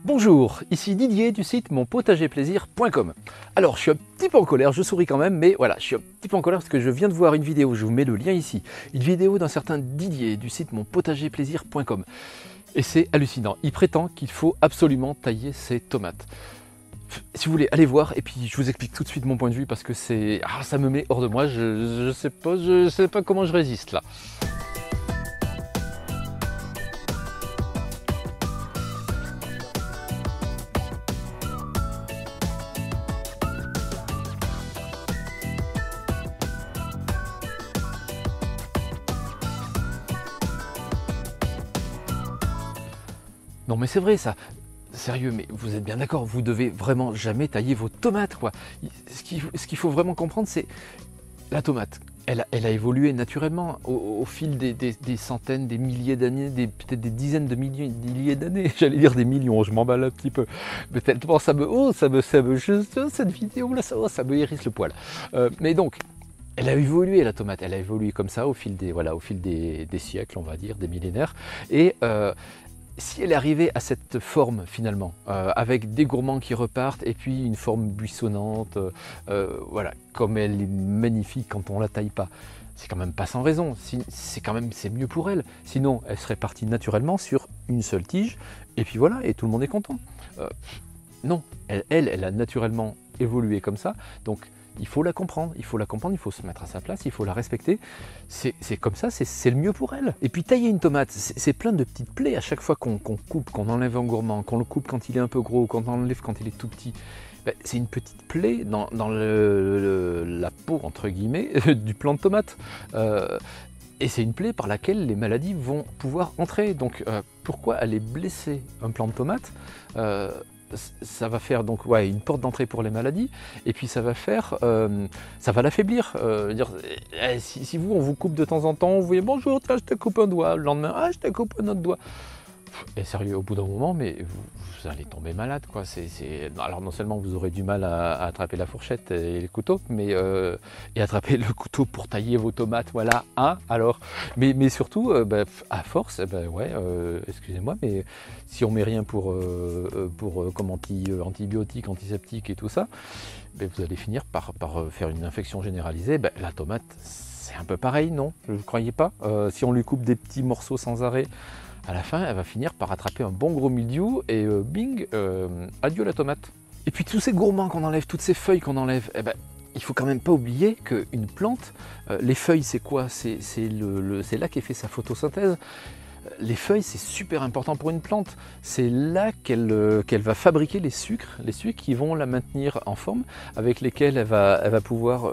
Bonjour, ici Didier du site monpotagerplaisir.com. Alors je suis un petit peu en colère, je souris quand même, mais voilà, je suis un petit peu en colère parce que je viens de voir une vidéo, je vous mets le lien ici, une vidéo d'un certain Didier du site monpotagerplaisir.com. Et c'est hallucinant, il prétend qu'il faut absolument tailler ses tomates. Si vous voulez, allez voir et puis je vous explique tout de suite mon point de vue parce que ça me met hors de moi, je sais pas comment je résiste là. Non mais c'est vrai ça, sérieux, mais vous êtes bien d'accord, vous devez vraiment jamais tailler vos tomates quoi. Ce qu'il faut vraiment comprendre, c'est la tomate. Elle a évolué naturellement au fil des centaines, des milliers d'années, peut-être des dizaines de milliers d'années. J'allais dire des millions, je m'emballe un petit peu. Mais tellement cette vidéo là, ça me hérisse le poil. Mais donc, elle a évolué la tomate, elle a évolué comme ça au fil des siècles, on va dire, des millénaires. Et si elle est arrivée à cette forme finalement, avec des gourmands qui repartent et puis une forme buissonnante, voilà, comme elle est magnifique quand on la taille pas, c'est quand même pas sans raison, c'est mieux pour elle. Sinon, elle serait partie naturellement sur une seule tige et puis voilà, et tout le monde est content. Non, elle a naturellement évolué comme ça, donc il faut la comprendre, il faut se mettre à sa place, il faut la respecter. C'est comme ça, c'est le mieux pour elle. Et puis tailler une tomate, c'est plein de petites plaies à chaque fois qu'on coupe, qu'on enlève un gourmand, qu'on le coupe quand il est un peu gros, qu'on enlève quand il est tout petit. Ben, c'est une petite plaie dans la peau, entre guillemets, du plant de tomate. Et c'est une plaie par laquelle les maladies vont pouvoir entrer. Donc pourquoi aller blesser un plant de tomate ça va faire donc une porte d'entrée pour les maladies, et puis ça va l'affaiblir. Si vous, on vous coupe de temps en temps, vous voyez bonjour, tiens, je te coupe un doigt, le lendemain, je te coupe un autre doigt. Et sérieux, au bout d'un moment, mais vous allez tomber malade, quoi. Alors non seulement vous aurez du mal à attraper la fourchette et le couteau, et attraper le couteau pour tailler vos tomates, voilà, alors. Mais surtout, à force, excusez-moi, mais si on met rien pour comme antibiotiques, antiseptiques et tout ça, vous allez finir par faire une infection généralisée. La tomate, c'est un peu pareil, non? Vous ne croyez pas? Si on lui coupe des petits morceaux sans arrêt, à la fin, elle va finir par attraper un bon gros mildiou et bing, adieu la tomate. Et puis tous ces gourmands qu'on enlève, toutes ces feuilles qu'on enlève, il faut quand même pas oublier qu'une plante, les feuilles c'est quoi? C'est là qu'est fait sa photosynthèse. Les feuilles c'est super important pour une plante, c'est là qu'elle va fabriquer les sucres qui vont la maintenir en forme, avec lesquels elle va pouvoir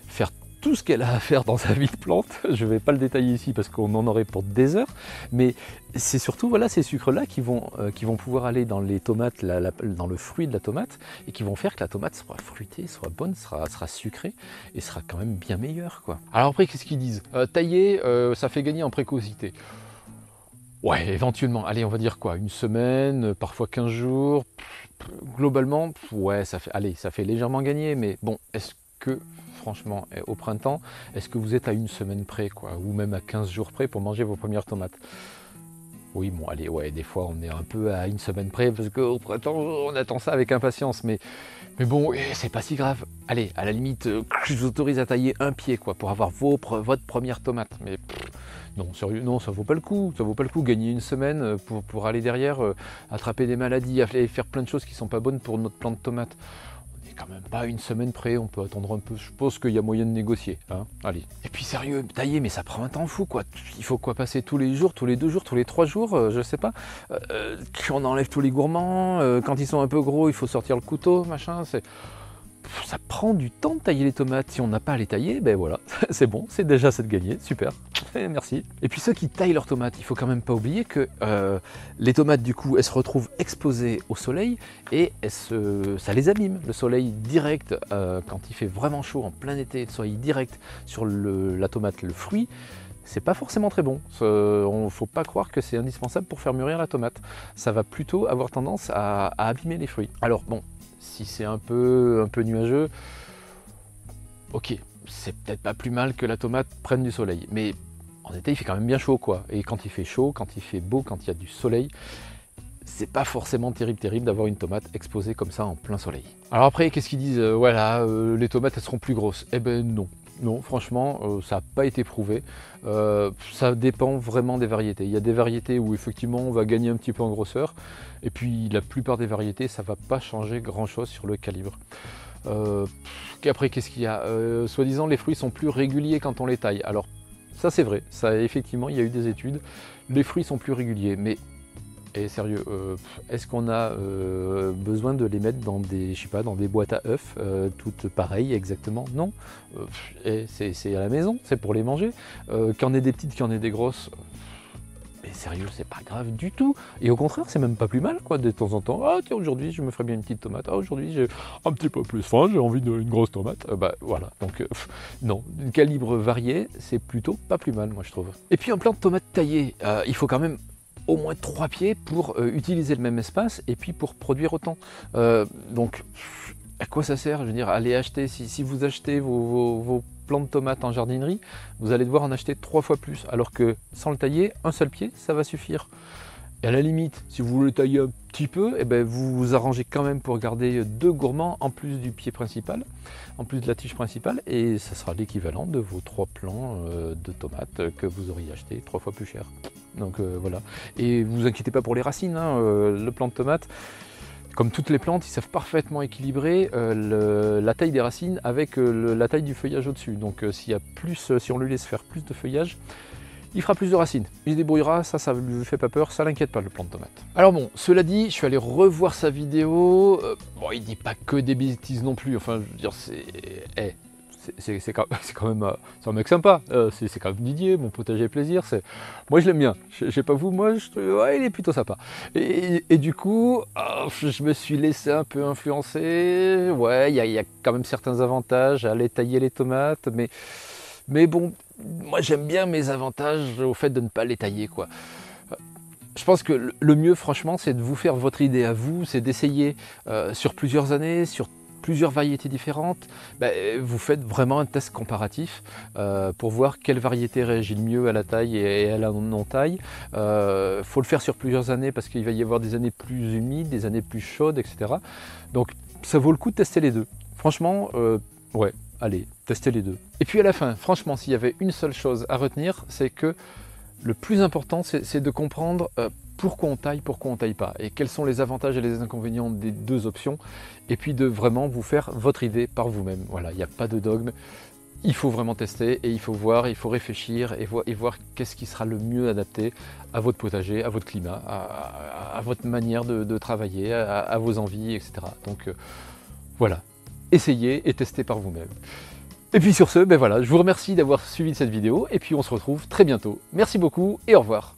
faire tout ce qu'elle a à faire dans sa vie de plante. Je ne vais pas le détailler ici parce qu'on en aurait pour des heures, mais c'est surtout ces sucres-là qui vont pouvoir aller dans les tomates, dans le fruit de la tomate, et qui vont faire que la tomate soit fruitée, soit bonne, sera sucrée, et sera quand même bien meilleure, quoi. Alors après, qu'est-ce qu'ils disent? Tailler, ça fait gagner en précocité. Ouais, éventuellement, allez, on va dire quoi, une semaine, parfois 15 jours, globalement, ouais, ça fait légèrement gagner, mais bon, est-ce que franchement, au printemps, est-ce que vous êtes à une semaine près, quoi, ou même à 15 jours près pour manger vos premières tomates? Oui, bon, allez, ouais, des fois on est un peu à une semaine près parce qu'au printemps on attend ça avec impatience, mais bon, c'est pas si grave. Allez, à la limite, je vous autorise à tailler un pied, quoi, pour avoir votre première tomate. Mais non, sérieux, non, ça vaut pas le coup. Ça vaut pas le coup. Gagner une semaine pour aller derrière, attraper des maladies, faire plein de choses qui sont pas bonnes pour notre plant de tomate. Quand même pas une semaine près, on peut attendre un peu, je pense qu'il y a moyen de négocier, hein. Allez. Et puis sérieux, tailler, mais ça prend un temps fou, quoi. Il faut quoi, passer tous les jours, tous les 2 jours, tous les 3 jours, je sais pas. On enlève tous les gourmands, quand ils sont un peu gros, il faut sortir le couteau, machin, ça prend du temps de tailler les tomates. Si on n'a pas à les tailler, voilà, c'est bon, c'est déjà ça de gagner, super, merci. Et puis ceux qui taillent leurs tomates, il faut quand même pas oublier que les tomates, du coup, elles se retrouvent exposées au soleil et ça les abîme. Le soleil direct, quand il fait vraiment chaud, en plein été, le soleil direct sur la tomate, le fruit, c'est pas forcément très bon. On faut pas croire que c'est indispensable pour faire mûrir la tomate. Ça va plutôt avoir tendance à abîmer les fruits. Alors bon, si c'est un peu nuageux, ok, c'est peut-être pas plus mal que la tomate prenne du soleil, mais en été il fait quand même bien chaud, quoi. Et quand il fait chaud, quand il fait beau, quand il y a du soleil, c'est pas forcément terrible d'avoir une tomate exposée comme ça en plein soleil. Alors après, qu'est-ce qu'ils disent? Voilà, les tomates elles seront plus grosses. Eh ben non. Non, franchement, ça n'a pas été prouvé. Ça dépend vraiment des variétés. Il y a des variétés où effectivement on va gagner un petit peu en grosseur. Et puis la plupart des variétés, ça ne va pas changer grand-chose sur le calibre. Après, qu'est-ce qu'il y a? Soi-disant, les fruits sont plus réguliers quand on les taille. Alors, ça c'est vrai. Ça, effectivement, il y a eu des études. Les fruits sont plus réguliers. Mais, et sérieux, est-ce qu'on a besoin de les mettre dans des, je sais pas, dans des boîtes à œufs, toutes pareilles exactement? Non. C'est à la maison, c'est pour les manger. Qu'il y en ait des petites, qu'il y en ait des grosses. Mais sérieux, c'est pas grave du tout. Et au contraire, c'est même pas plus mal, quoi, de temps en temps. Ah tiens, aujourd'hui, je me ferais bien une petite tomate. Ah, aujourd'hui, j'ai un petit peu plus faim, j'ai envie d'une grosse tomate. Bah voilà, donc non, un calibre varié, c'est plutôt pas plus mal, moi je trouve. Et puis un plant de tomate taillé, il faut quand même au moins 3 pieds pour utiliser le même espace et puis pour produire autant. Donc, à quoi ça sert? Je veux dire, aller acheter, si vous achetez vos plants de tomates en jardinerie, vous allez devoir en acheter 3 fois plus, alors que sans le tailler, un seul pied, ça va suffire. Et à la limite, si vous voulez tailler un petit peu, eh ben vous vous arrangez quand même pour garder 2 gourmands en plus du pied principal, en plus de la tige principale, et ça sera l'équivalent de vos 3 plants de tomates que vous auriez acheté 3 fois plus cher. Donc voilà. Et vous inquiétez pas pour les racines, hein, le plant de tomate, comme toutes les plantes, ils savent parfaitement équilibrer la taille des racines avec la taille du feuillage au-dessus. Donc s'il y a plus, si on lui laisse faire plus de feuillage, il fera plus de racines. Il se débrouillera, ça ne lui fait pas peur, ça l'inquiète pas le plant de tomate. Alors bon, cela dit, je suis allé revoir sa vidéo. Bon, il dit pas que des bêtises non plus. Enfin, je veux dire, c'est quand même c'est un mec sympa. C'est quand même Didier, mon potager plaisir. Moi je l'aime bien. Je sais pas vous, moi ouais, il est plutôt sympa. Et du coup, je me suis laissé un peu influencer. Ouais, il y a quand même certains avantages à aller tailler les tomates, mais bon, moi j'aime bien mes avantages au fait de ne pas les tailler, quoi. Je pense que le mieux, franchement, c'est de vous faire votre idée à vous, c'est d'essayer sur plusieurs années, sur plusieurs variétés différentes. Vous faites vraiment un test comparatif pour voir quelle variété réagit le mieux à la taille et à la non-taille. Il faut le faire sur plusieurs années parce qu'il va y avoir des années plus humides, des années plus chaudes, etc. Donc ça vaut le coup de tester les deux. Franchement, ouais. Allez, testez les deux. Et puis à la fin, franchement, s'il y avait une seule chose à retenir, c'est que le plus important, c'est de comprendre pourquoi on taille pas, et quels sont les avantages et les inconvénients des deux options, et puis de vraiment vous faire votre idée par vous-même. Voilà, il n'y a pas de dogme, il faut vraiment tester, et il faut voir, il faut réfléchir, et voir qu'est-ce qui sera le mieux adapté à votre potager, à votre climat, à votre manière de travailler, à vos envies, etc. Donc voilà. Essayez et testez par vous-même. Et puis sur ce, ben voilà, je vous remercie d'avoir suivi cette vidéo et puis on se retrouve très bientôt. Merci beaucoup et au revoir.